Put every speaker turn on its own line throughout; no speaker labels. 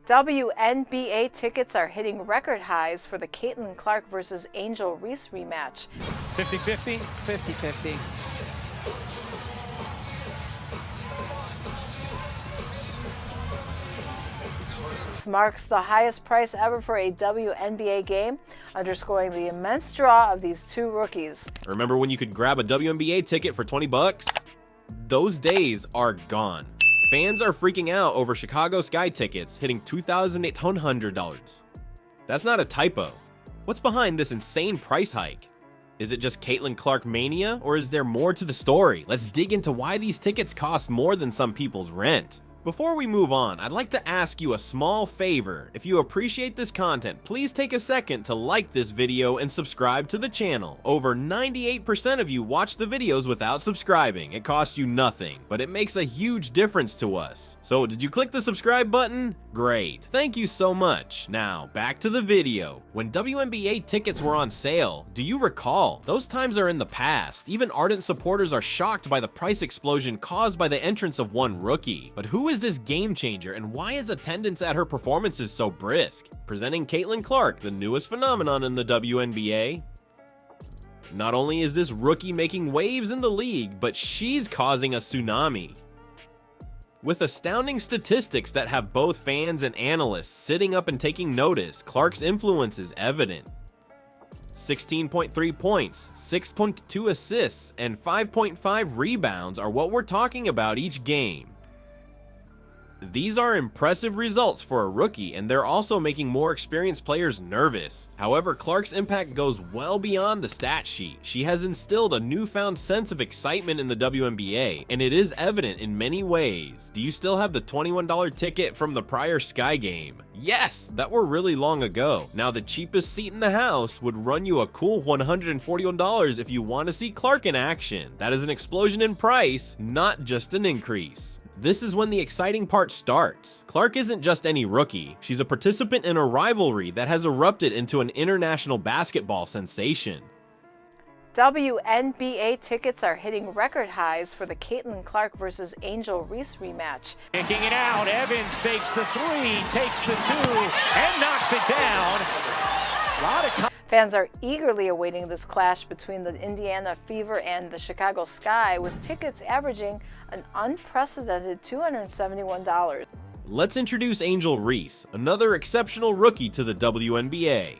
WNBA tickets are hitting record highs for the Caitlin Clark versus Angel Reese rematch.
50-50? 50-50.
This marks the highest price ever for a WNBA game, underscoring the immense draw of these two rookies.
Remember when you could grab a WNBA ticket for 20 bucks? Those days are gone. Fans are freaking out over Chicago Sky tickets hitting $2,800. That's not a typo. What's behind this insane price hike? Is it just Caitlin Clark mania, or is there more to the story? Let's dig into why these tickets cost more than some people's rent. Before we move on, I'd like to ask you a small favor. If you appreciate this content, please take a second to like this video and subscribe to the channel. Over 98% of you watch the videos without subscribing. It costs you nothing, but it makes a huge difference to us. So did you click the subscribe button? Great. Thank you so much. Now, back to the video. When WNBA tickets were on sale, do you recall? Those times are in the past. Even ardent supporters are shocked by the price explosion caused by the entrance of one rookie. But who is this game changer, and why is attendance at her performances so brisk? Presenting Caitlin Clark, the newest phenomenon in the WNBA. Not only is this rookie making waves in the league, but she's causing a tsunami. With astounding statistics that have both fans and analysts sitting up and taking notice, Clark's influence is evident. 16.3 points, 6.2 assists, and 5.5 rebounds are what we're talking about each game. These are impressive results for a rookie, and they're also making more experienced players nervous. However, Clark's impact goes well beyond the stat sheet. She has instilled a newfound sense of excitement in the WNBA, and it is evident in many ways. Do you still have the $21 ticket from the prior Sky game? Yes, that were really long ago. Now the cheapest seat in the house would run you a cool $141 if you want to see Clark in action. That is an explosion in price, not just an increase. This is when the exciting part starts. Clark isn't just any rookie. She's a participant in a rivalry that has erupted into an international basketball sensation.
WNBA tickets are hitting record highs for the Caitlin Clark versus Angel Reese rematch.
Kicking it out, Evans fakes the three, takes the two, and knocks it down.
Fans are eagerly awaiting this clash between the Indiana Fever and the Chicago Sky, with tickets averaging an unprecedented $271.
Let's introduce Angel Reese, another exceptional rookie to the WNBA.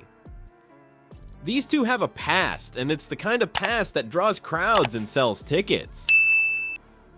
These two have a past, and it's the kind of past that draws crowds and sells tickets.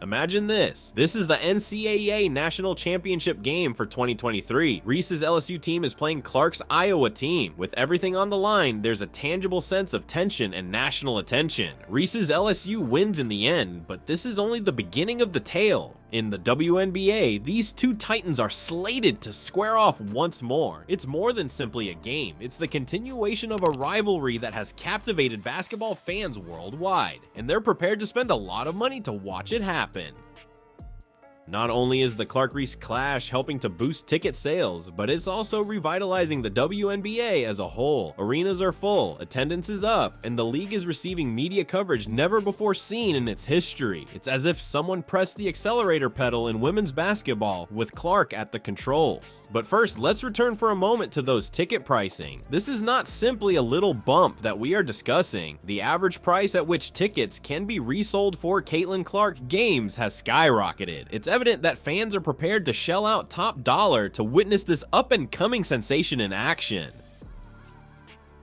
Imagine this. This is the NCAA National Championship game for 2023. Reese's LSU team is playing Clark's Iowa team. With everything on the line, there's a tangible sense of tension and national attention. Reese's LSU wins in the end, but this is only the beginning of the tale. In the WNBA, these two titans are slated to square off once more. It's more than simply a game. It's the continuation of a rivalry that has captivated basketball fans worldwide, and they're prepared to spend a lot of money to watch it happen. Not only is the Clark-Reese clash helping to boost ticket sales, but it's also revitalizing the WNBA as a whole. Arenas are full, attendance is up, and the league is receiving media coverage never before seen in its history. It's as if someone pressed the accelerator pedal in women's basketball with Clark at the controls. But first, let's return for a moment to those ticket pricing. This is not simply a little bump that we are discussing. The average price at which tickets can be resold for Caitlin Clark games has skyrocketed. It's evident that fans are prepared to shell out top dollar to witness this up-and-coming sensation in action.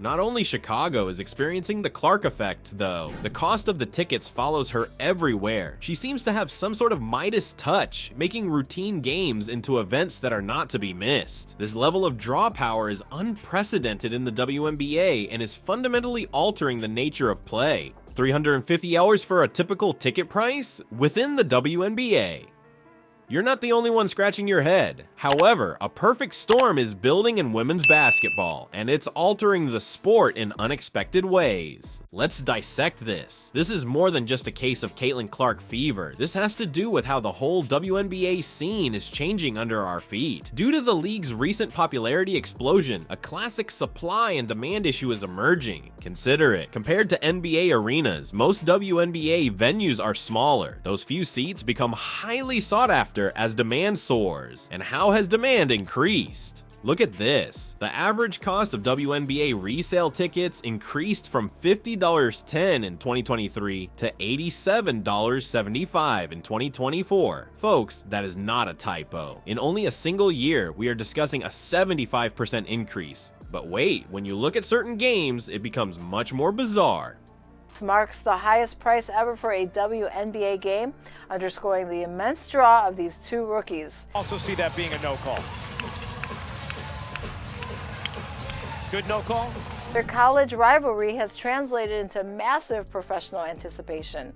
Not only Chicago is experiencing the Clark effect, though. The cost of the tickets follows her everywhere. She seems to have some sort of Midas touch, making routine games into events that are not to be missed. This level of draw power is unprecedented in the WNBA and is fundamentally altering the nature of play. $350 for a typical ticket price? Within the WNBA. You're not the only one scratching your head. However, a perfect storm is building in women's basketball, and it's altering the sport in unexpected ways. Let's dissect this. This is more than just a case of Caitlin Clark fever. This has to do with how the whole WNBA scene is changing under our feet. Due to the league's recent popularity explosion, a classic supply and demand issue is emerging. Consider it. Compared to NBA arenas, most WNBA venues are smaller. Those few seats become highly sought after factor as demand soars. And how has demand increased? Look at this. The average cost of WNBA resale tickets increased from $50.10 in 2023 to $87.75 in 2024. Folks, that is not a typo. In only a single year, we are discussing a 75% increase. But wait, when you look at certain games, it becomes much more bizarre.
This marks the highest price ever for a WNBA game, underscoring the immense draw of these two rookies.
Also see that being a no call. Good no call.
Their college rivalry has translated into massive professional anticipation.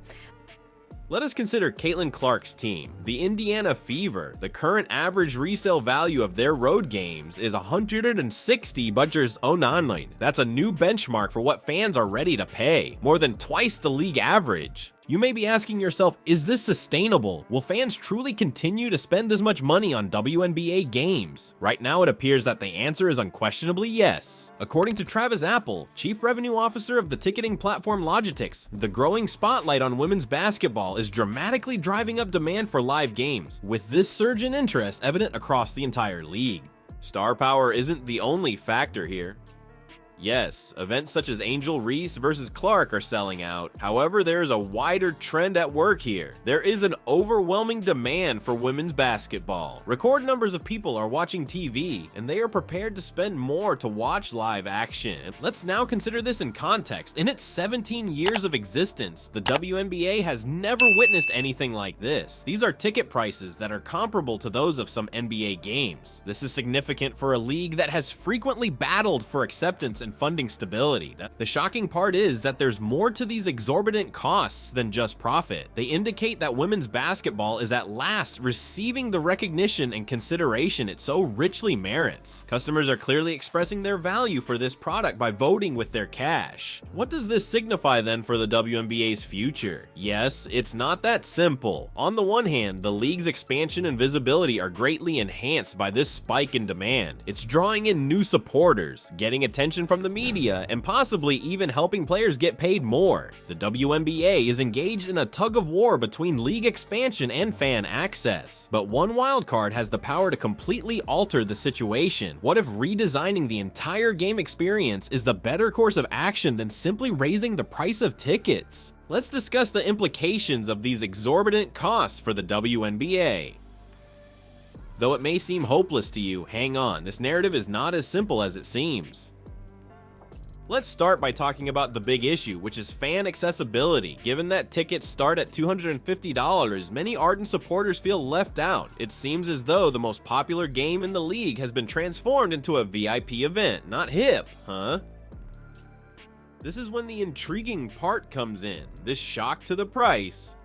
Let us consider Caitlin Clark's team, the Indiana Fever. The current average resale value of their road games is 160 budgets online. That's a new benchmark for what fans are ready to pay, more than twice the league average. You may be asking yourself, is this sustainable? Will fans truly continue to spend this much money on WNBA games? Right now, it appears that the answer is unquestionably yes. According to Travis Apple, Chief Revenue Officer of the ticketing platform Logitix, the growing spotlight on women's basketball is dramatically driving up demand for live games, with this surge in interest evident across the entire league. Star power isn't the only factor here. Yes, events such as Angel Reese versus Clark are selling out. However, there is a wider trend at work here. There is an overwhelming demand for women's basketball. Record numbers of people are watching TV, and they are prepared to spend more to watch live action. Let's now consider this in context. In its 17 years of existence, the WNBA has never witnessed anything like this. These are ticket prices that are comparable to those of some NBA games. This is significant for a league that has frequently battled for acceptance and funding stability. The shocking part is that there's more to these exorbitant costs than just profit. They indicate that women's basketball is at last receiving the recognition and consideration it so richly merits. Customers are clearly expressing their value for this product by voting with their cash. What does this signify then for the WNBA's future? Yes, it's not that simple. On the one hand, the league's expansion and visibility are greatly enhanced by this spike in demand. It's drawing in new supporters, getting attention from the media, and possibly even helping players get paid more. The WNBA is engaged in a tug of war between league expansion and fan access. But one wildcard has the power to completely alter the situation. What if redesigning the entire game experience is the better course of action than simply raising the price of tickets? Let's discuss the implications of these exorbitant costs for the WNBA. Though it may seem hopeless to you, hang on, this narrative is not as simple as it seems. Let's start by talking about the big issue, which is fan accessibility. Given that tickets start at $250, many ardent supporters feel left out. It seems as though the most popular game in the league has been transformed into a VIP event. Not hip, huh? This is when the intriguing part comes in. This shock to the price.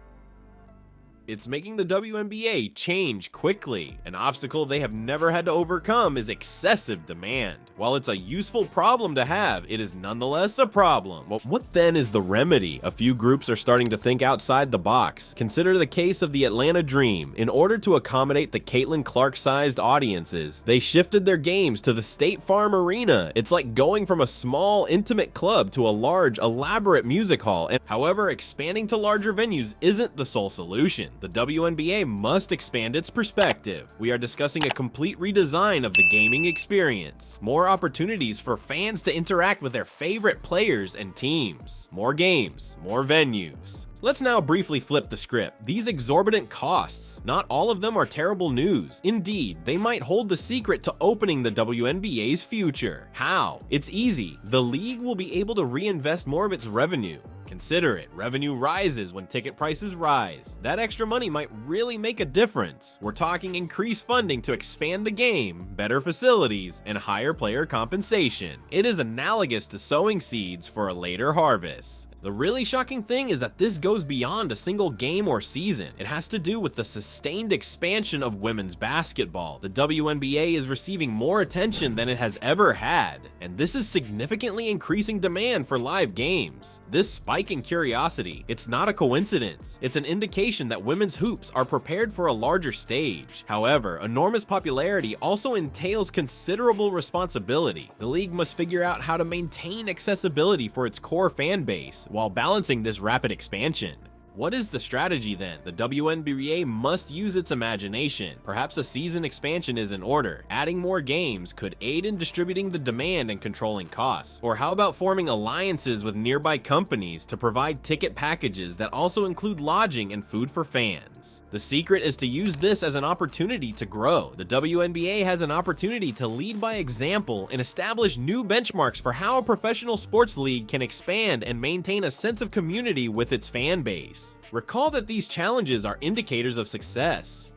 It's making the WNBA change quickly. An obstacle they have never had to overcome is excessive demand. While it's a useful problem to have, it is nonetheless a problem. Well, what then is the remedy? A few groups are starting to think outside the box. Consider the case of the Atlanta Dream. In order to accommodate the Caitlin Clark-sized audiences, they shifted their games to the State Farm Arena. It's like going from a small, intimate club to a large, elaborate music hall. And however, expanding to larger venues isn't the sole solution. The WNBA must expand its perspective. We are discussing a complete redesign of the gaming experience. More opportunities for fans to interact with their favorite players and teams. More games, more venues. Let's now briefly flip the script. These exorbitant costs, not all of them are terrible news. Indeed, they might hold the secret to opening the WNBA's future. How? It's easy. The league will be able to reinvest more of its revenue. Consider it. Revenue rises when ticket prices rise. That extra money might really make a difference. We're talking increased funding to expand the game, better facilities, and higher player compensation. It is analogous to sowing seeds for a later harvest. The really shocking thing is that this goes beyond a single game or season. It has to do with the sustained expansion of women's basketball. The WNBA is receiving more attention than it has ever had, and this is significantly increasing demand for live games. This spike in curiosity, it's not a coincidence. It's an indication that women's hoops are prepared for a larger stage. However, enormous popularity also entails considerable responsibility. The league must figure out how to maintain accessibility for its core fan base while balancing this rapid expansion. What is the strategy then? The WNBA must use its imagination. Perhaps a season expansion is in order. Adding more games could aid in distributing the demand and controlling costs. Or how about forming alliances with nearby companies to provide ticket packages that also include lodging and food for fans? The secret is to use this as an opportunity to grow. The WNBA has an opportunity to lead by example and establish new benchmarks for how a professional sports league can expand and maintain a sense of community with its fan base. Recall that these challenges are indicators of success.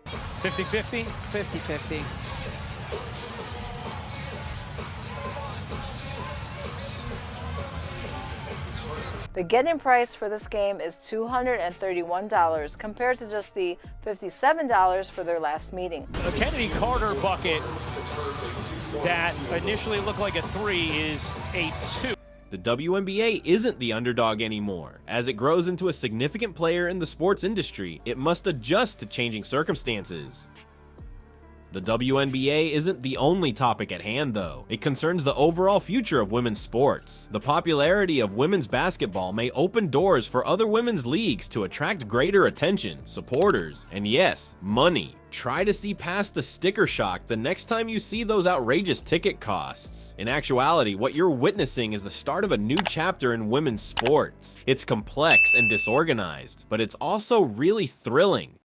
50-50?
50-50.
The get-in price for this game is $231 compared to just the $57 for their last meeting.
A Kennedy Carter bucket that initially looked like a 3 is a 2.
The WNBA isn't the underdog anymore. As it grows into a significant player in the sports industry, it must adjust to changing circumstances. The WNBA isn't the only topic at hand, though. It concerns the overall future of women's sports. The popularity of women's basketball may open doors for other women's leagues to attract greater attention, supporters, and yes, money. Try to see past the sticker shock the next time you see those outrageous ticket costs. In actuality, what you're witnessing is the start of a new chapter in women's sports. It's complex and disorganized, but it's also really thrilling.